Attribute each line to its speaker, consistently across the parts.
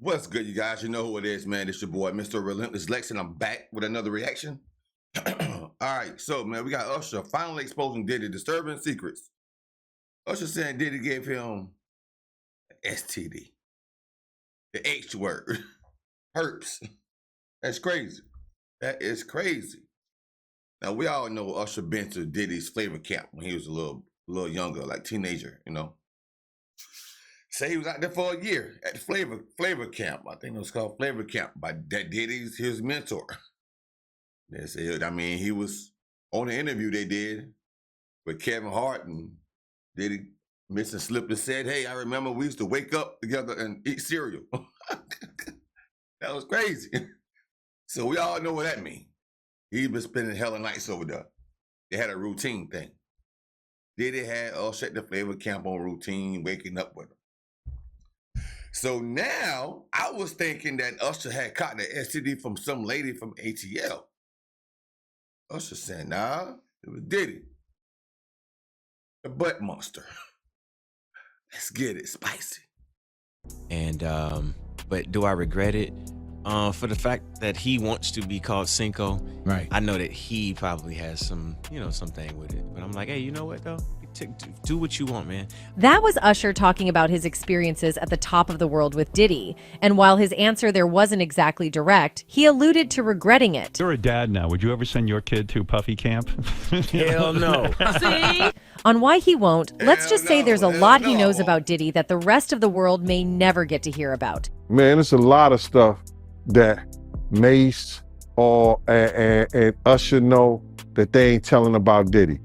Speaker 1: What's good, you guys? You know who it is, man. It's your boy, Mr. Relentless Lex, and I'm back with another reaction. All right, so, man, we got Usher finally exposing Diddy disturbing secrets. Usher saying Diddy gave him STD, the H word, Herp3s. That's crazy. That is crazy. Now, we all know Usher been to Diddy's flavor camp when he was a little younger, like teenager, you know. Say he was out there for a year at the flavor camp. I think it was called Flavor Camp by Diddy's his mentor. They said, I mean, he was on the interview they did with Kevin Hart, and Diddy missed and slipped and said, "Hey, I remember we used to wake up together and eat cereal." That was crazy. So we all know what that means. He been spending hella nights over there. They had a routine thing. Diddy had Usher at the flavor camp on routine, waking up with him. So now, I was thinking that Usher had caught the STD from some lady from ATL. Usher said, nah, it was Diddy. The butt monster. Let's get it spicy.
Speaker 2: And but do I regret it? For the fact that he wants to be called Cinco.
Speaker 3: Right.
Speaker 2: I know that he probably has some, something with it. But I'm like, hey, you know what though? Do what you want, man.
Speaker 4: That was Usher talking about his experiences at the top of the world with Diddy. And while his answer there wasn't exactly direct, he alluded to regretting it.
Speaker 5: You're a dad now. Would you ever send your kid to puffy camp?
Speaker 2: Hell no.
Speaker 4: See? On why he won't, let's just say there's a lot he knows about Diddy that the rest of the world may never get to hear about.
Speaker 6: Man, it's a lot of stuff that Mace and Usher know that they ain't telling about Diddy.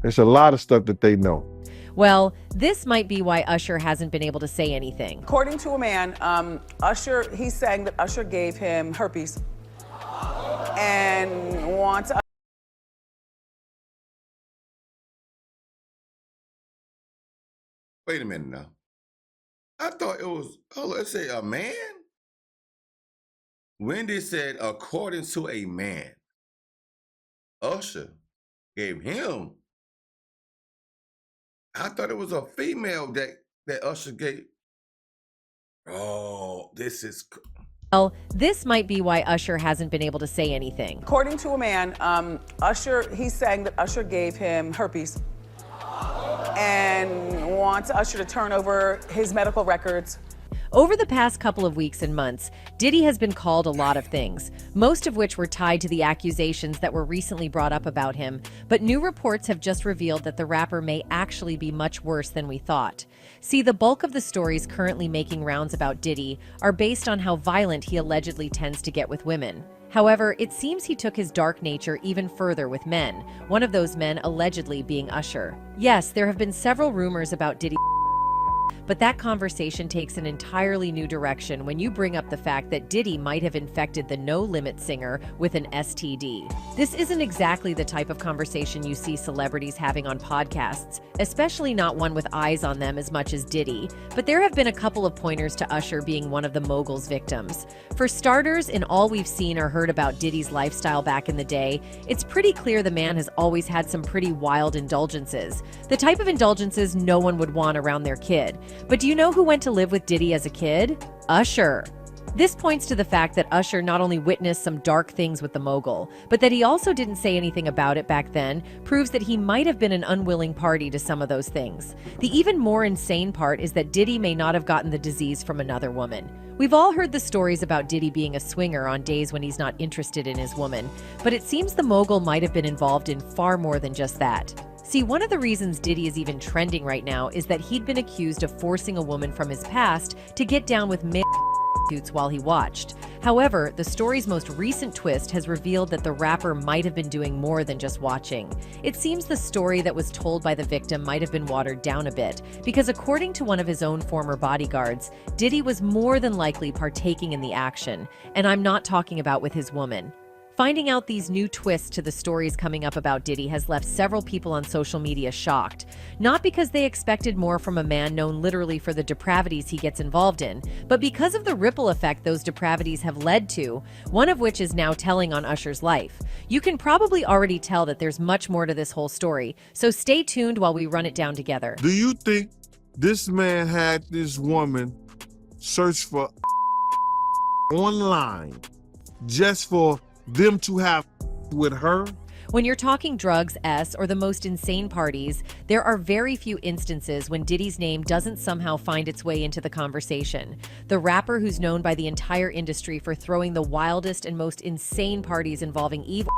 Speaker 6: There's a lot of stuff that they know.
Speaker 4: Well, this might be why Usher hasn't been able to say anything.
Speaker 7: According to a man, Usher, he's saying that Usher gave him herpes and wants.
Speaker 1: Wait a minute now. I thought it was, let's say a man? Wendy said, according to a man, Usher gave him. I thought it was a female that Usher gave. Oh, this is.
Speaker 4: Well, this might be why Usher hasn't been able to say anything.
Speaker 7: According to a man, Usher, he's saying that Usher gave him herpes and wants Usher to turn over his medical records.
Speaker 4: Over the past couple of weeks and months, Diddy has been called a lot of things, most of which were tied to the accusations that were recently brought up about him, but new reports have just revealed that the rapper may actually be much worse than we thought. See, the bulk of the stories currently making rounds about Diddy are based on how violent he allegedly tends to get with women. However, it seems he took his dark nature even further with men, one of those men allegedly being Usher. Yes, there have been several rumors about Diddy, but that conversation takes an entirely new direction when you bring up the fact that Diddy might have infected the No Limit singer with an STD. This isn't exactly the type of conversation you see celebrities having on podcasts, especially not one with eyes on them as much as Diddy, but there have been a couple of pointers to Usher being one of the mogul's victims. For starters, in all we've seen or heard about Diddy's lifestyle back in the day, it's pretty clear the man has always had some pretty wild indulgences, the type of indulgences no one would want around their kid. But do you know who went to live with Diddy as a kid? Usher. This points to the fact that Usher not only witnessed some dark things with the mogul, but that he also didn't say anything about it back then proves that he might have been an unwilling party to some of those things. The even more insane part is that Diddy may not have gotten the disease from another woman. We've all heard the stories about Diddy being a swinger on days when he's not interested in his woman, but it seems the mogul might have been involved in far more than just that. See, one of the reasons Diddy is even trending right now is that he'd been accused of forcing a woman from his past to get down with male prostitutes while he watched. However, the story's most recent twist has revealed that the rapper might have been doing more than just watching. It seems the story that was told by the victim might have been watered down a bit, because according to one of his own former bodyguards, Diddy was more than likely partaking in the action, and I'm not talking about with his woman. Finding out these new twists to the stories coming up about Diddy has left several people on social media shocked. Not because they expected more from a man known literally for the depravities he gets involved in, but because of the ripple effect those depravities have led to, one of which is now telling on Usher's life. You can probably already tell that there's much more to this whole story, so stay tuned while we run it down together.
Speaker 6: Do you think This man had this woman search for online just for them to have with her.
Speaker 4: When you're talking drugs, or the most insane parties, there are very few instances when Diddy's name doesn't somehow find its way into the conversation. The rapper, who's known by the entire industry for throwing the wildest and most insane parties involving evil,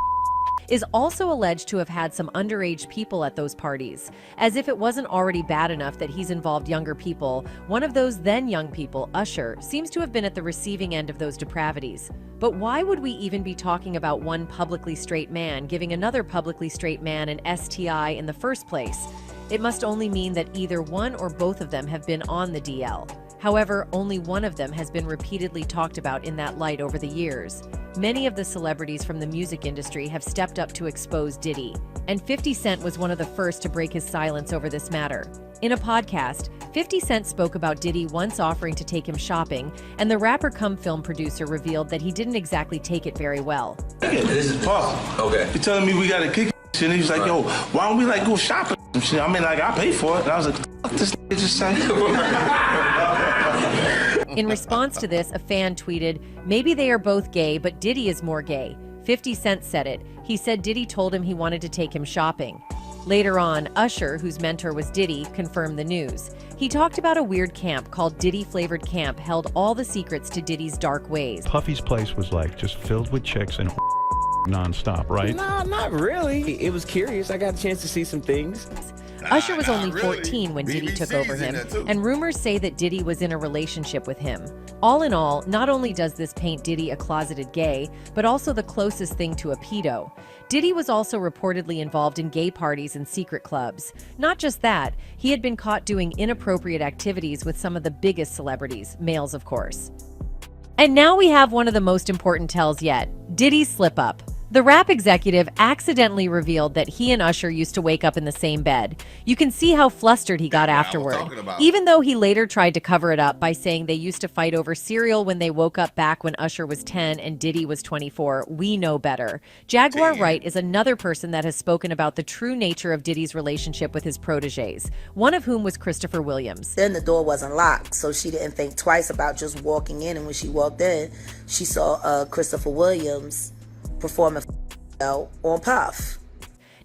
Speaker 4: is also alleged to have had some underage people at those parties. As if it wasn't already bad enough that he's involved younger people, one of those then young people, Usher, seems to have been at the receiving end of those depravities. But why would we even be talking about one publicly straight man giving another publicly straight man an STI in the first place? It must only mean that either one or both of them have been on the DL. However, only one of them has been repeatedly talked about in that light over the years. Many of the celebrities from the music industry have stepped up to expose Diddy, and 50 Cent was one of the first to break his silence over this matter. In a podcast, 50 Cent spoke about Diddy once offering to take him shopping, and the rapper cum film producer revealed that he didn't exactly take it very well.
Speaker 3: This is Paul.
Speaker 8: Okay.
Speaker 3: He telling me we gotta kick shit, and he was like, yo, why don't we like go shopping and shit? I mean, like, I pay for it. And I was like, fuck this just say.
Speaker 4: In response to this, a fan tweeted, "Maybe they are both gay, but Diddy is more gay." 50 Cent said it. He said Diddy told him he wanted to take him shopping. Later on, Usher, whose mentor was Diddy, confirmed the news. He talked about a weird camp called Diddy Flavored Camp held all the secrets to Diddy's dark ways.
Speaker 5: Puffy's place was like just filled with chicks and nonstop, right?
Speaker 8: No, not really. It was curious. I got a chance to see some things.
Speaker 4: Usher was only
Speaker 1: really.
Speaker 4: 14 when Diddy took
Speaker 1: BBC's
Speaker 4: over
Speaker 1: in
Speaker 4: him,
Speaker 1: that too.
Speaker 4: and rumors say that Diddy was in a relationship with him. All in all, not only does this paint Diddy a closeted gay, but also the closest thing to a pedo. Diddy was also reportedly involved in gay parties and secret clubs. Not just that, he had been caught doing inappropriate activities with some of the biggest celebrities, males of course. And now we have one of the most important tells yet, Diddy's slip-up. The rap executive accidentally revealed that he and Usher used to wake up in the same bed. You can see how flustered he got
Speaker 1: That's what I was
Speaker 4: afterward,
Speaker 1: talking about.
Speaker 4: even though he later tried to cover it up by saying they used to fight over cereal when they woke up back when Usher was 10 and Diddy was 24. We know better. Jaguar Wright is another person that has spoken about the true nature of Diddy's relationship with his proteges, one of whom was Christopher Williams.
Speaker 9: Then the door wasn't locked, so she didn't think twice about just walking in. And when she walked in, she saw Christopher Williams performing on Puff.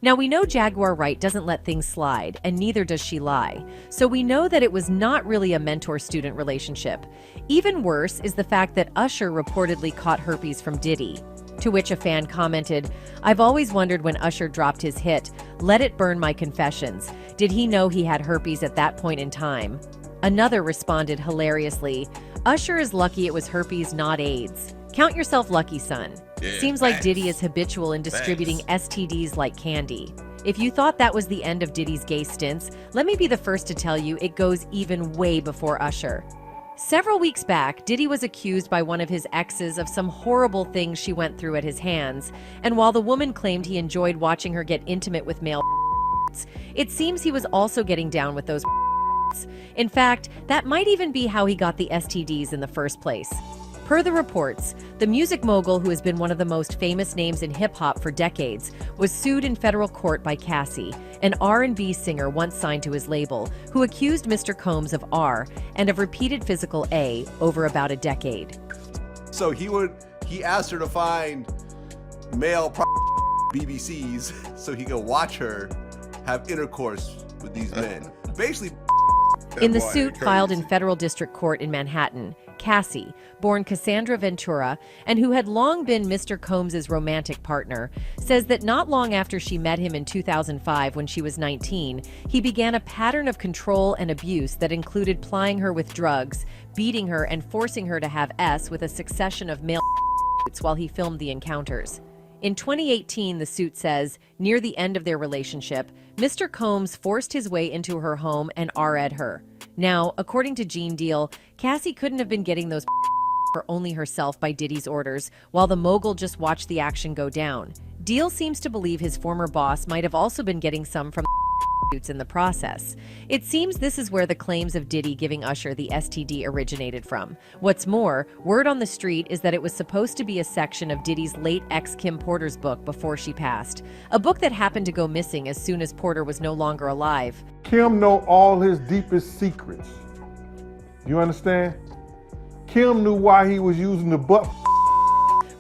Speaker 4: Now, we know Jaguar Wright doesn't let things slide, and neither does she lie. So we know that it was not really a mentor-student relationship. Even worse is the fact that Usher reportedly caught herpes from Diddy. To which a fan commented, "I've always wondered when Usher dropped his hit, 'Let It Burn My Confessions.' Did he know he had herpes at that point in time?" Another responded hilariously, "Usher is lucky it was herpes, not AIDS. Count yourself lucky, son."
Speaker 1: Yeah,
Speaker 4: Seems like
Speaker 1: facts.
Speaker 4: Diddy is habitual in distributing STDs like candy. If you thought that was the end of Diddy's gay stints, let me be the first to tell you it goes even way before Usher. Several weeks back, Diddy was accused by one of his exes of some horrible things she went through at his hands, and while the woman claimed he enjoyed watching her get intimate with male, it seems he was also getting down with those. In fact, that might even be how he got the STDs in the first place. Per the reports, the music mogul, who has been one of the most famous names in hip-hop for decades, was sued in federal court by Cassie, an R&B singer once signed to his label, who accused Mr. Combs of R and of repeated physical A over about a decade.
Speaker 10: So he asked her to find male BBCs so he could watch her have intercourse with these men. Basically,
Speaker 4: In the
Speaker 1: boy,
Speaker 4: suit
Speaker 1: crazy.
Speaker 4: filed in federal district court in Manhattan, Cassie, born Cassandra Ventura, and who had long been Mr. Combs' romantic partner, says that not long after she met him in 2005 when she was 19, he began a pattern of control and abuse that included plying her with drugs, beating her, and forcing her to have S with a succession of male while he filmed the encounters. In 2018, the suit says, near the end of their relationship, Mr. Combs forced his way into her home and R'd her. Now, according to Gene Deal, Cassie couldn't have been getting those for only herself by Diddy's orders, while the mogul just watched the action go down. Deal seems to believe his former boss might have also been getting some from suits in the process. It seems this is where the claims of Diddy giving Usher the STD originated from. What's more, word on the street is that it was supposed to be a section of Diddy's late ex Kim Porter's book before she passed, a book that happened to go missing as soon as Porter was no longer alive.
Speaker 6: Kim know all his deepest secrets. You understand? Kim knew why he was using the butt.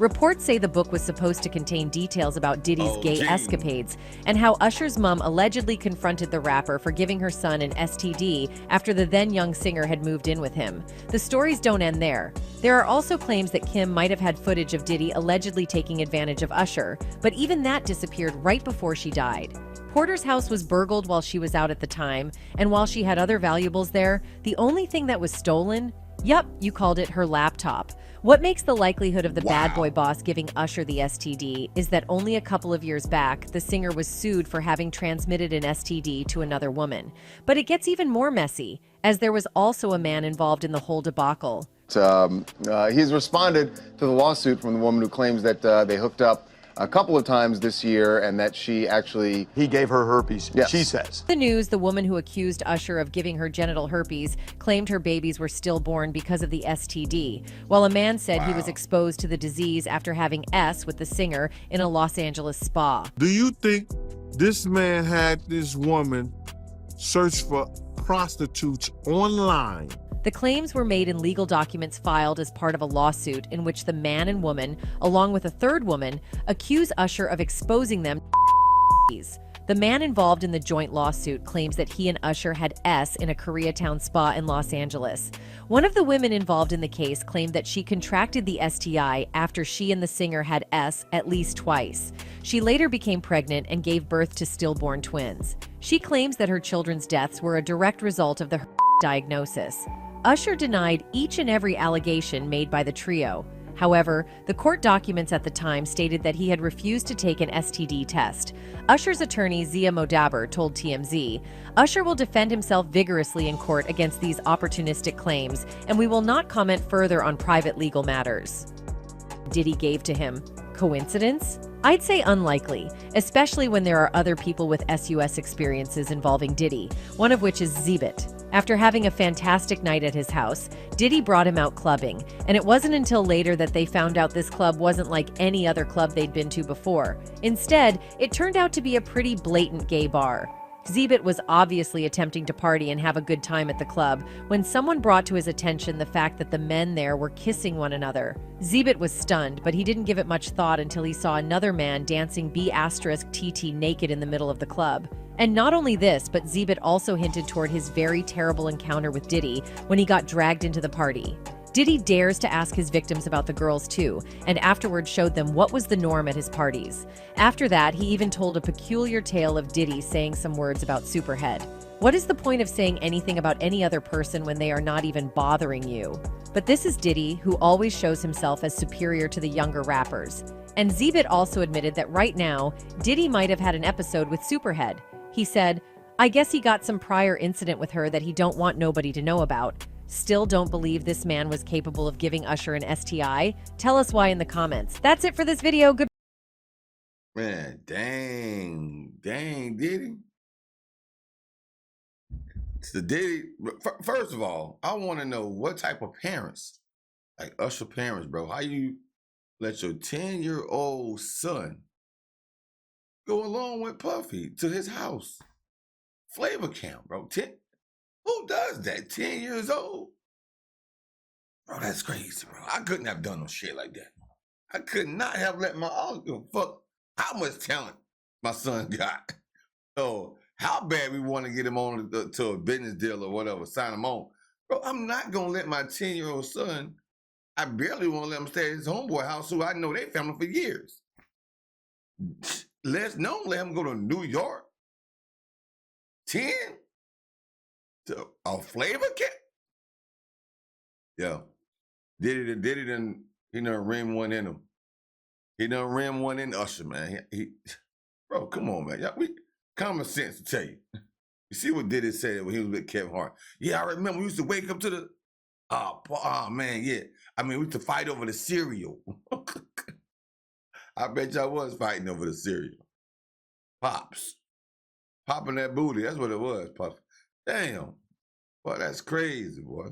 Speaker 4: Reports say the book was supposed to contain details about Diddy's gay escapades and how Usher's mom allegedly confronted the rapper for giving her son an STD after the then young singer had moved in with him. The stories don't end there. There are also claims that Kim might have had footage of Diddy allegedly taking advantage of Usher, but even that disappeared right before she died. Porter's house was burgled while she was out at the time, and while she had other valuables there, the only thing that was stolen, yup, you called it, her laptop. What makes the likelihood of the bad boy boss giving Usher the STD is that only a couple of years back, the singer was sued for having transmitted an STD to another woman. But it gets even more messy, as there was also a man involved in the whole debacle.
Speaker 11: He's responded to the lawsuit from the woman who claims that they hooked up a couple of times this year and that he gave her herpes, yes. She says.
Speaker 4: The news, the woman who accused Usher of giving her genital herpes claimed her babies were stillborn because of the STD, while a man said he was exposed to the disease after having S with the singer in a Los Angeles spa.
Speaker 6: Do you think this man had this woman search for prostitutes online?
Speaker 4: The claims were made in legal documents filed as part of a lawsuit in which the man and woman, along with a third woman, accuse Usher of exposing them to The man involved in the joint lawsuit claims that he and Usher had S in a Koreatown spa in Los Angeles. One of the women involved in the case claimed that she contracted the STI after she and the singer had S at least twice. She later became pregnant and gave birth to stillborn twins. She claims that her children's deaths were a direct result of the diagnosis. Usher denied each and every allegation made by the trio. However, the court documents at the time stated that he had refused to take an STD test. Usher's attorney, Zia Modaber, told TMZ, Usher will defend himself vigorously in court against these opportunistic claims, and we will not comment further on private legal matters. Diddy gave to him. Coincidence? I'd say unlikely, especially when there are other people with SUS experiences involving Diddy, one of which is Zebit. After having a fantastic night at his house, Diddy brought him out clubbing, and it wasn't until later that they found out this club wasn't like any other club they'd been to before. Instead, it turned out to be a pretty blatant gay bar. Zebit was obviously attempting to party and have a good time at the club when someone brought to his attention the fact that the men there were kissing one another. Zebit was stunned, but he didn't give it much thought until he saw another man dancing B*TT naked in the middle of the club. And not only this, but Zebit also hinted toward his very terrible encounter with Diddy when he got dragged into the party. Diddy dares to ask his victims about the girls too, and afterwards showed them what was the norm at his parties. After that, he even told a peculiar tale of Diddy saying some words about Superhead. What is the point of saying anything about any other person when they are not even bothering you? But this is Diddy, who always shows himself as superior to the younger rappers. And Zebit also admitted that right now, Diddy might have had an episode with Superhead. He said, I guess he got some prior incident with her that he don't want nobody to know about. Still don't believe this man was capable of giving Usher an STI? Tell us why in the comments. That's it for this video. Good.
Speaker 1: Man, dang, Diddy. It's the Diddy. First of all, I want to know what type of parents, like Usher parents, bro, how you let your 10-year-old son go along with Puffy to his house? Flavor count, bro. Who does that? 10 years old? Bro, that's crazy, bro. I couldn't have done no shit like that. I could not have let my uncle fuck how much talent my son got. So how bad we want to get him on to a business deal or whatever, sign him on. Bro, I'm not going to let my 10-year-old son, I barely want to let him stay at his homeboy house who I know they family for years. Let him go to New York. 10? To a flavor cat? Yeah. Diddy done rim one in him. He done rim one in Usher, man. Bro, come on, man. Common sense to tell you. You see what Diddy said when he was with Kevin Hart. Yeah, I remember we used to wake up to the, oh man, yeah. I mean, we used to fight over the cereal. I bet y'all was fighting over the cereal. Pops. Popping that booty. That's what it was, Puff. Damn. Boy, that's crazy, boy.